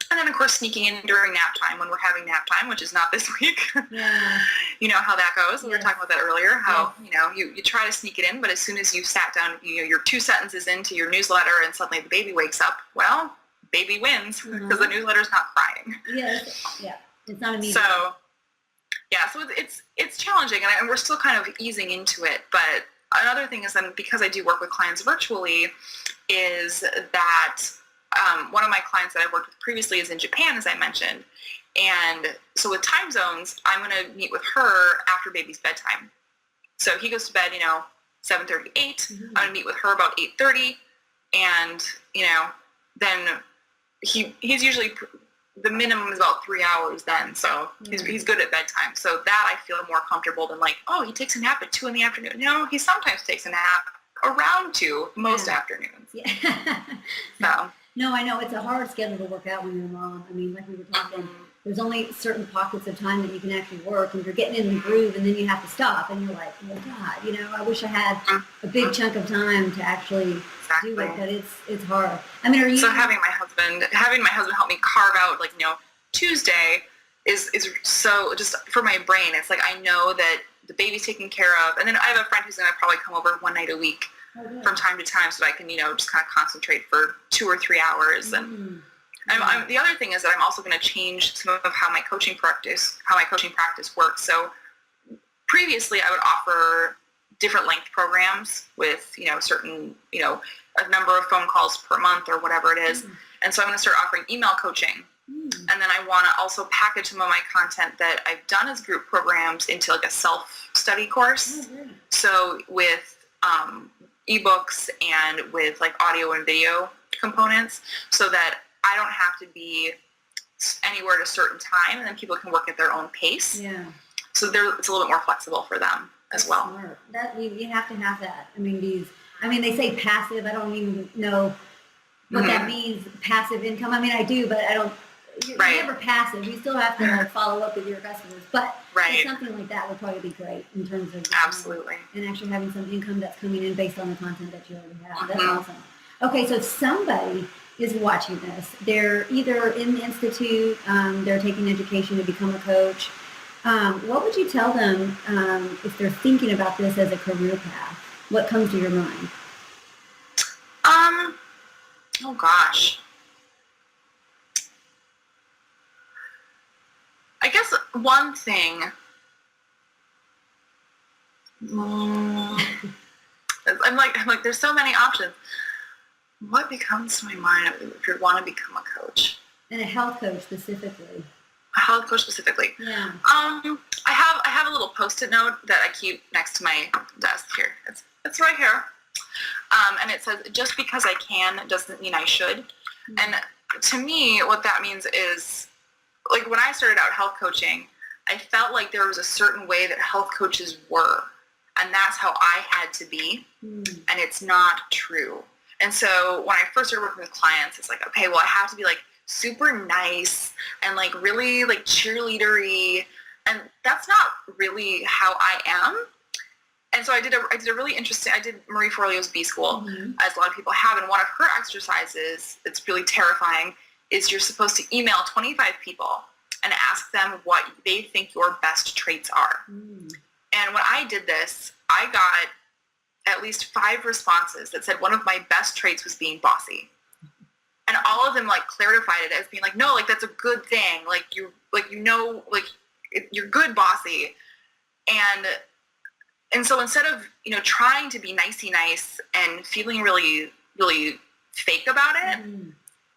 and then of course sneaking in during nap time when we're having nap time, which is not this week. Yeah. You know how that goes. We were talking about that earlier, how you try to sneak it in, but as soon as you sat down, you're 2 sentences into your newsletter and suddenly the baby wakes up, well, baby wins, because the newsletter's not crying. Yes. Yeah. It's not immediate. So it's challenging, and we're still kind of easing into it. But another thing is that because I do work with clients virtually, is that one of my clients that I've worked with previously is in Japan, as I mentioned. And so with time zones, I'm going to meet with her after baby's bedtime. So he goes to bed, 7:30, 8. I'm going to meet with her about 8:30. And, then he's usually, the minimum is about 3 hours then. So he's good at bedtime. So that I feel more comfortable than like, oh, he takes a nap at 2 in the afternoon. No, he sometimes takes a nap around 2 most afternoons. Yeah. So. No, I know. It's a hard schedule to work out when you're a mom. I mean, like we were talking, there's only certain pockets of time that you can actually work, and you're getting in the groove, and then you have to stop, and you're like, oh, God, I wish I had a big chunk of time to actually do it, but it's hard. I mean, are you... So having my husband help me carve out, like, Tuesday is so, just for my brain, it's like I know that the baby's taken care of, and then I have a friend who's going to probably come over one night a week from time to time, so that I can, just kind of concentrate for 2 or 3 hours. And the other thing is that I'm also going to change some of how my coaching practice works. So previously I would offer different length programs with, certain, a number of phone calls per month or whatever it is. And so I'm going to start offering email coaching. And then I want to also package some of my content that I've done as group programs into like a self-study course. So with ebooks and with like audio and video components, so that I don't have to be anywhere at a certain time, and then people can work at their own pace. Yeah. So it's a little bit more flexible for them as well. Smart. That you have to have that. I mean, they say passive. I don't even know what that means. Passive income. I mean, I do, but I don't. You're never passive. You still have to follow up with your customers. But something like that would probably be great in terms of absolutely, and actually having some income that's coming in based on the content that you already have. That's awesome. Okay, so if somebody is watching this, they're either in the Institute, they're taking education to become a coach. What would you tell them if they're thinking about this as a career path? What comes to your mind? Oh gosh. I guess one thing, I'm like, there's so many options. What becomes to my mind if you want to become a coach? And a health coach specifically. A health coach specifically. Yeah. I have a little Post-it note that I keep next to my desk here. It's right here. And it says, just because I can doesn't mean I should. And to me, what that means is, like, when I started out health coaching, I felt like there was a certain way that health coaches were, and that's how I had to be, and it's not true. And so when I first started working with clients, it's like, okay, well, I have to be like super nice and like really like cheerleadery, and that's not really how I am. And so I did a really interesting, I did Marie Forleo's B School, as a lot of people have, and one of her exercises, it's really terrifying, is you're supposed to email 25 people and ask them what they think your best traits are. And when I did this, I got at least 5 responses that said one of my best traits was being bossy. And all of them like clarified it as being like, no, like that's a good thing. Like you're good bossy. And so instead of, trying to be nicey nice and feeling really, really fake about it,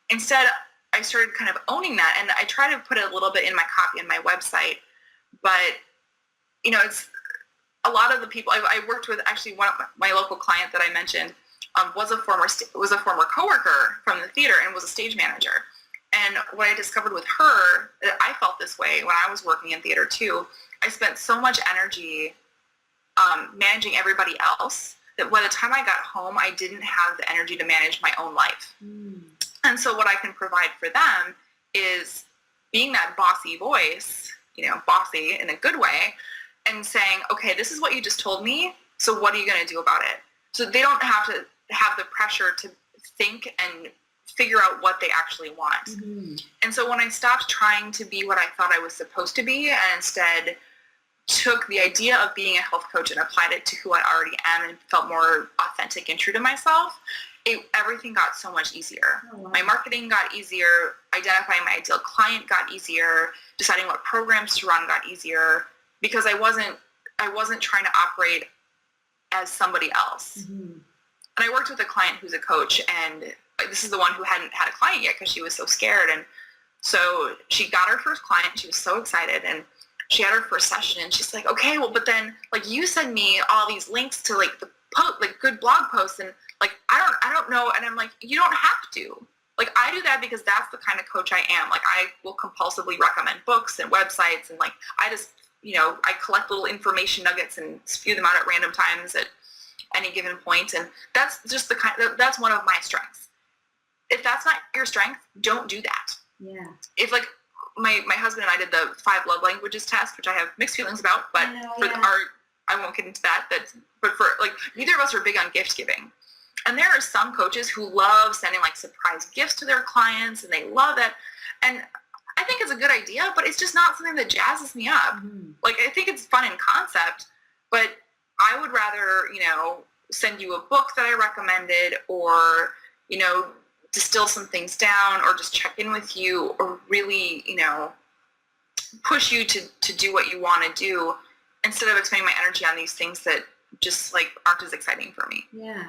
instead I started kind of owning that. And I try to put it a little bit in my copy on my website, but it's a lot of the people I worked with. Actually, one of my local client that I mentioned was a former coworker from the theater and was a stage manager. And what I discovered with her, I felt this way when I was working in theater too. I spent so much energy managing everybody else that by the time I got home, I didn't have the energy to manage my own life. And so what I can provide for them is being that bossy voice, bossy in a good way, and saying, okay, this is what you just told me, so what are you going to do about it? So they don't have to have the pressure to think and figure out what they actually want. And so when I stopped trying to be what I thought I was supposed to be and instead took the idea of being a health coach and applied it to who I already am and felt more authentic and true to myself, everything got so much easier. Oh, wow. My marketing got easier, identifying my ideal client got easier, deciding what programs to run got easier, because I wasn't trying to operate as somebody else. And I worked with a client who's a coach, and this is the one who hadn't had a client yet because she was so scared. And so she got her first client. She was so excited, and she had her first session, and she's like, okay, well, but then like you send me all these links to like the good blog posts, and like I don't know. And I'm like, you don't have to. Like I do that because that's the kind of coach I am. Like I will compulsively recommend books and websites, and like I just I collect little information nuggets and spew them out at random times at any given point. And that's just that's one of my strengths. If that's not your strength, don't do that. Yeah. If like my husband and I did the 5 love languages test, which I have mixed feelings about, but I won't get into that. But for like, neither of us are big on gift giving. And there are some coaches who love sending like surprise gifts to their clients, and they love that. And I think it's a good idea, but it's just not something that jazzes me up. Like I think it's fun in concept, but I would rather, send you a book that I recommended, or, distill some things down, or just check in with you, or really, push you to do what you want to do, instead of expending my energy on these things that just like aren't as exciting for me. Yeah.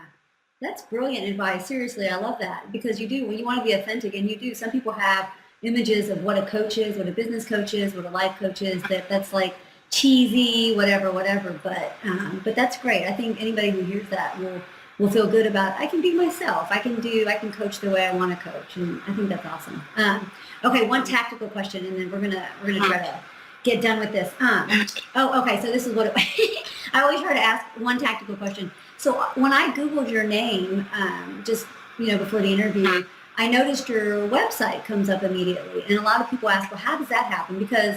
That's brilliant advice. Seriously, I love that, because you do, when you want to be authentic, and you do, some people have images of what a coach is, what a business coach is, what a life coach is, that's like cheesy, whatever, but that's great. I think anybody who hears that will feel good about, I can be myself. I can coach the way I want to coach. And I think that's awesome. Okay. One tactical question, and then we're going to try to get done with this. Okay. So this is what I always try to ask one tactical question. So when I Googled your name, just, before the interview, I noticed your website comes up immediately. And a lot of people ask, well, how does that happen? Because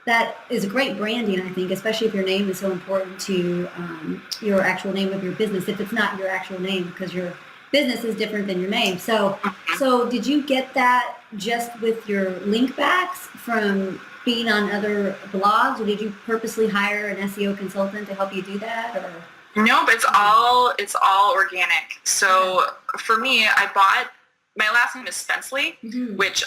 that is great branding, I think, especially if your name is so important to your actual name of your business, if it's not your actual name, because your business is different than your name. So did you get that just with your link backs from being on other blogs, or did you purposely hire an SEO consultant to help you do that? Or? No, but it's all organic. So for me, my last name is Spensley, which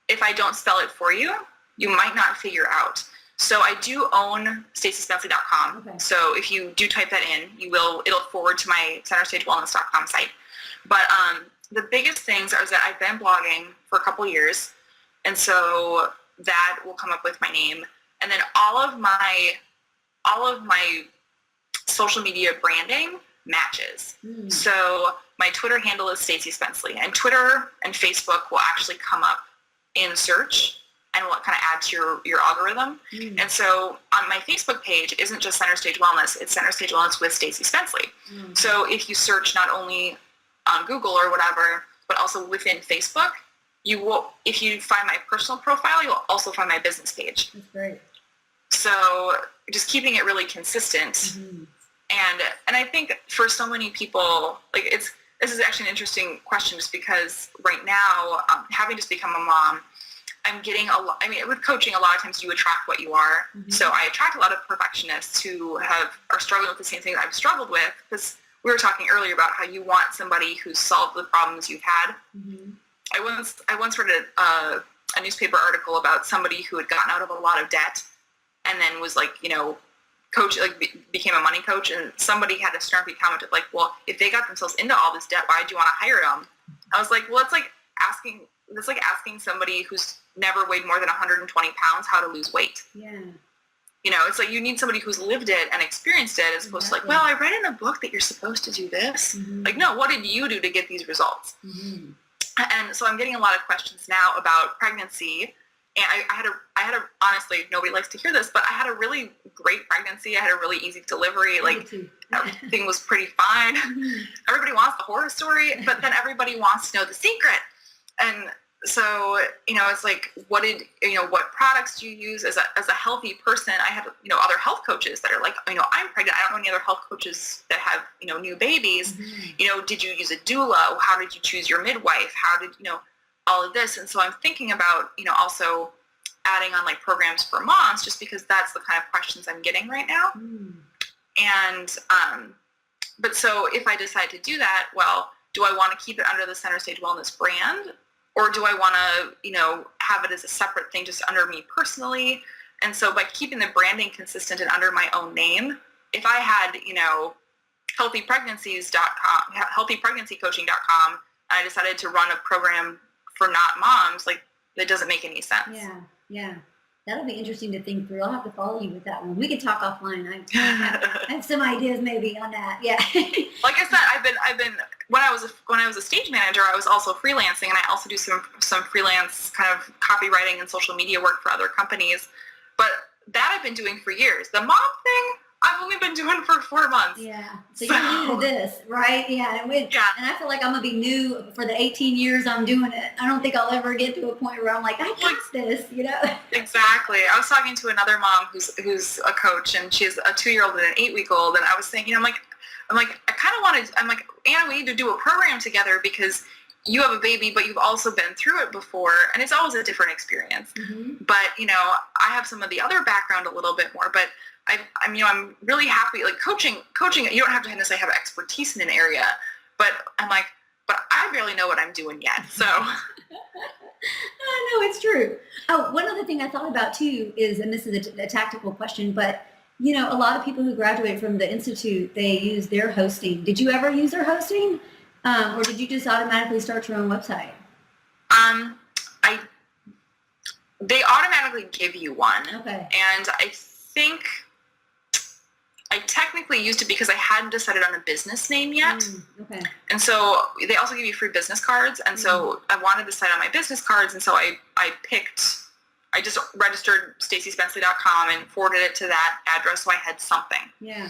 if I don't spell it for you, you might not figure out. So I do own stacyspensley.com. Okay. So if you do type that in, it'll forward to my centerstagewellness.com site. But the biggest things are that I've been blogging for a couple years, and so that will come up with my name. And then all of my social media branding matches. So my Twitter handle is Stacy Spensley, and Twitter and Facebook will actually come up in search and will kind of add to your algorithm. And so on my Facebook page, it isn't just Center Stage Wellness, it's Center Stage Wellness with Stacy Spensley. So if you search not only on Google or whatever, but also within Facebook, if you find my personal profile, you'll also find my business page. That's great. So just keeping it really consistent. And I think for so many people, like this is actually an interesting question, just because right now, having just become a mom, I'm getting a lot. I mean, with coaching, a lot of times you attract what you are. Mm-hmm. So I attract a lot of perfectionists who are struggling with the same things I've struggled with, because we were talking earlier about how you want somebody who's solved the problems you've had. Mm-hmm. I once read a newspaper article about somebody who had gotten out of a lot of debt and then was like, became a money coach, and somebody had a snarky comment of like, well, if they got themselves into all this debt, why do you want to hire them? I was like, well, it's like asking somebody who's never weighed more than 120 pounds how to lose weight. Yeah. It's like you need somebody who's lived it and experienced it, as opposed to like, well, I read in a book that you're supposed to do this. Mm-hmm. Like, no, what did you do to get these results? Mm-hmm. And so I'm getting a lot of questions now about pregnancy. And I had a honestly, nobody likes to hear this, but I had a really great pregnancy. I had a really easy delivery. Like, everything was pretty fine. Mm-hmm. Everybody wants the horror story, but then everybody wants to know the secret. And so, it's like, what products do you use as a healthy person? I have, other health coaches that are like, I'm pregnant. I don't know any other health coaches that have, new babies. Mm-hmm. Did you use a doula? How did you choose your midwife? How did, all of this? And so I'm thinking about, also adding on like programs for moms, just because that's the kind of questions I'm getting right now. Mm. And, but so if I decide to do that, well, do I want to keep it under the Center Stage Wellness brand? Or do I want to, have it as a separate thing just under me personally? And so by keeping the branding consistent and under my own name, if I had, healthypregnancycoaching.com, and I decided to run a program for not moms, like, that doesn't make any sense. Yeah. That'll be interesting to think through. I'll have to follow you with that one. We can talk offline. I have some ideas maybe on that. Yeah. Like I said, I've been when I was a stage manager, I was also freelancing, and I also do some freelance kind of copywriting and social media work for other companies. But that I've been doing for years. The mom thing, I've only been doing for 4 months. Yeah. So you're new to this, right? Yeah. And I feel like I'm going to be new for the 18 years I'm doing it. I don't think I'll ever get to a point where I'm like, I got this, Exactly. I was talking to another mom who's a coach, and she has a 2-year-old and an 8-week-old. And I was thinking, I kind of wanted, Anna, we need to do a program together, because you have a baby, but you've also been through it before, and it's always a different experience. Mm-hmm. But, I have some of the other background a little bit more, but I'm really happy, like coaching, you don't have to necessarily have expertise in an area, but I'm like, but I barely know what I'm doing yet. So. I know, it's true. Oh, one other thing I thought about too is, and this is a tactical question, but a lot of people who graduate from the Institute, they use their hosting. Did you ever use their hosting? Or did you just automatically start your own website? They automatically give you one. Okay. And I think I technically used it because I hadn't decided on a business name yet. Okay. And so they also give you free business cards. And so I wanted to decide on my business cards. And so I just registered stacyspensley.com and forwarded it to that address, so I had something. Yeah.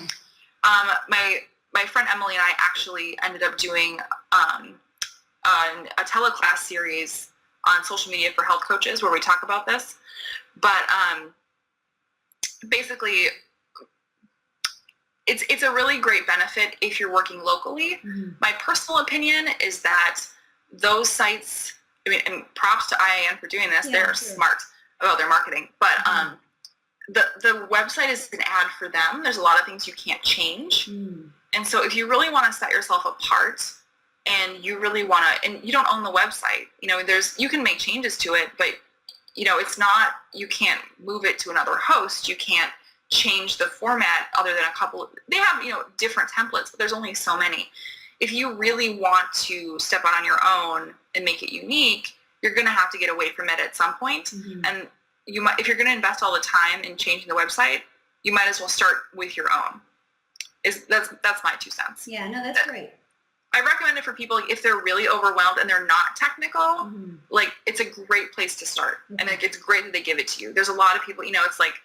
My friend Emily and I actually ended up doing a teleclass series on social media for health coaches where we talk about this. But basically, it's a really great benefit if you're working locally. Mm-hmm. My personal opinion is that those sites, and props to IAN for doing this, they're smart about their marketing. But the website is an ad for them. There's a lot of things you can't change. And so if you really want to set yourself apart, and you really want to, and you don't own the website, you can make changes to it, but it's not, you can't move it to another host. You can't change the format other than they have, different templates, but there's only so many. If you really want to step out on your own and make it unique, you're going to have to get away from it at some point. Mm-hmm. And if you're going to invest all the time in changing the website, you might as well start with your own. That's my 2 cents. Yeah, no, that's great. I recommend it for people if they're really overwhelmed and they're not technical. Mm-hmm. Like, it's a great place to start. Mm-hmm. And it's great that they give it to you. There's a lot of people, it's like,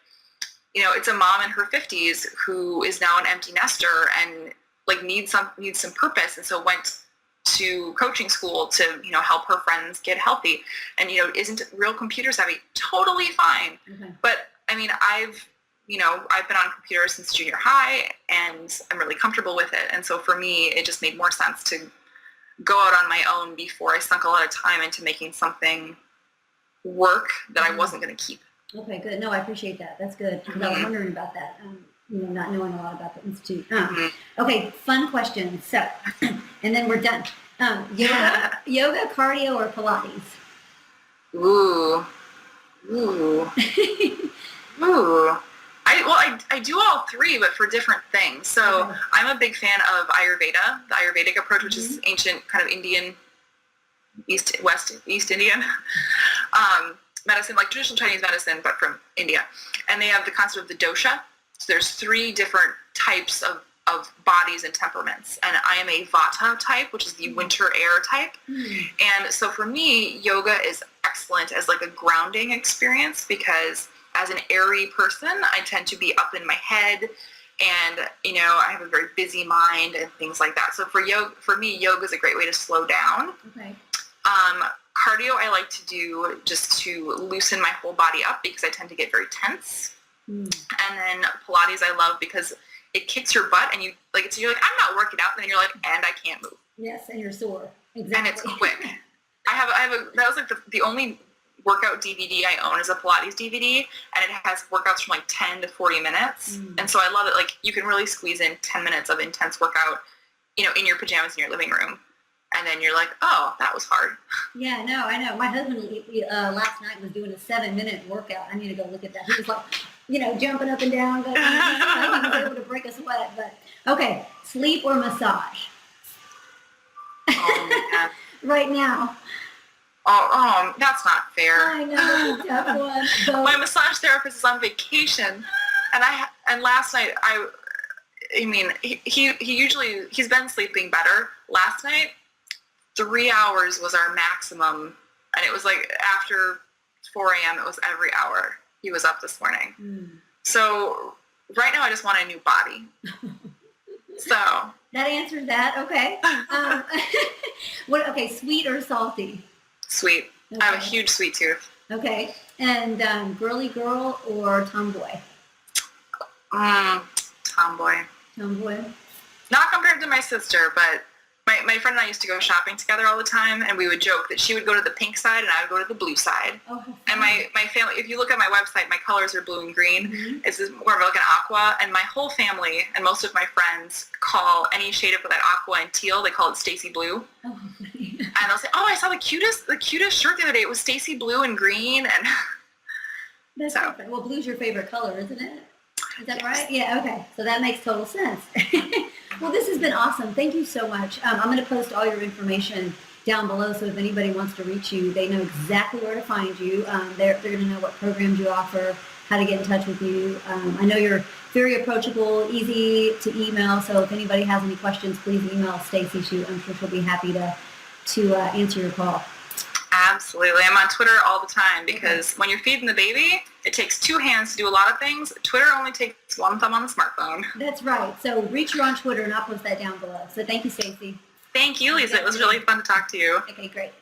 it's a mom in her 50s who is now an empty nester and like needs some purpose, and so went to coaching school to help her friends get healthy, and isn't real computer savvy. Totally fine. Mm-hmm. But I've been on computers since junior high, and I'm really comfortable with it. And so for me, it just made more sense to go out on my own before I sunk a lot of time into making something work that I wasn't going to keep. Okay, good. No, I appreciate that. That's good. Because I was wondering about that, not knowing a lot about the Institute. Okay, fun question. So, and then we're done. Yoga, cardio, or Pilates? Ooh. I do all three, but for different things. So okay. I'm a big fan of Ayurveda, the Ayurvedic approach, which is ancient kind of Indian, East Indian medicine, like traditional Chinese medicine, but from India. And they have the concept of the dosha. So there's 3 different types of bodies and temperaments. And I am a Vata type, which is the winter air type. And so for me, yoga is excellent as like a grounding experience because as an airy person, I tend to be up in my head and, I have a very busy mind and things like that. So for me, yoga is a great way to slow down. Okay. Cardio I like to do just to loosen my whole body up because I tend to get very tense. And then Pilates I love because it kicks your butt and you're like, I'm not working out. And then you're like, and I can't move. Yes, and you're sore. Exactly. And it's quick. That was like the only workout DVD I own is a Pilates DVD, and it has workouts from like 10 to 40 minutes. And so I love it. Like you can really squeeze in 10 minutes of intense workout, in your pajamas in your living room. And then you're like, oh, that was hard. Yeah, no, I know. My husband last night was doing a 7-minute workout. I need to go look at that. He was like, jumping up and down. But he was able to break a sweat. But okay, sleep or massage? Oh, man. Right now. Oh, that's not fair. I know, it's a tough one. So, my massage therapist is on vacation, and last night he's been sleeping better. Last night, 3 hours was our maximum, and it was like after 4 a.m. it was every hour. He was up this morning. So right now I just want a new body. So that answers that. Okay. Okay, sweet or salty? Sweet. Okay. I have a huge sweet tooth. Okay. And girly girl or tomboy? Tomboy. Tomboy. Not compared to my sister, but my friend and I used to go shopping together all the time, and we would joke that she would go to the pink side and I would go to the blue side. Oh, and my family, if you look at my website, my colors are blue and green. It's more of like an aqua, and my whole family and most of my friends call any shade of that aqua and teal, they call it Stacy Blue. Oh, and they'll say, oh, I saw the cutest shirt the other day. It was Stacy Blue and green. And that's so. Perfect. Well, blue's your favorite color, isn't it? Is that right? Yeah, okay. So that makes total sense. Well, this has been awesome. Thank you so much. I'm going to post all your information down below, so if anybody wants to reach you, they know exactly where to find you. They're going to know what programs you offer, how to get in touch with you. I know you're very approachable, easy to email, so if anybody has any questions, please email Stacy. I'm sure she'll be happy to answer your call. Absolutely. I'm on Twitter all the time because when you're feeding the baby, it takes 2 hands to do a lot of things. Twitter only takes 1 thumb on the smartphone. That's right. So reach her on Twitter, and I'll post that down below. So thank you, Stacy. Thank you, Lisa. It was really fun to talk to you. Okay, great.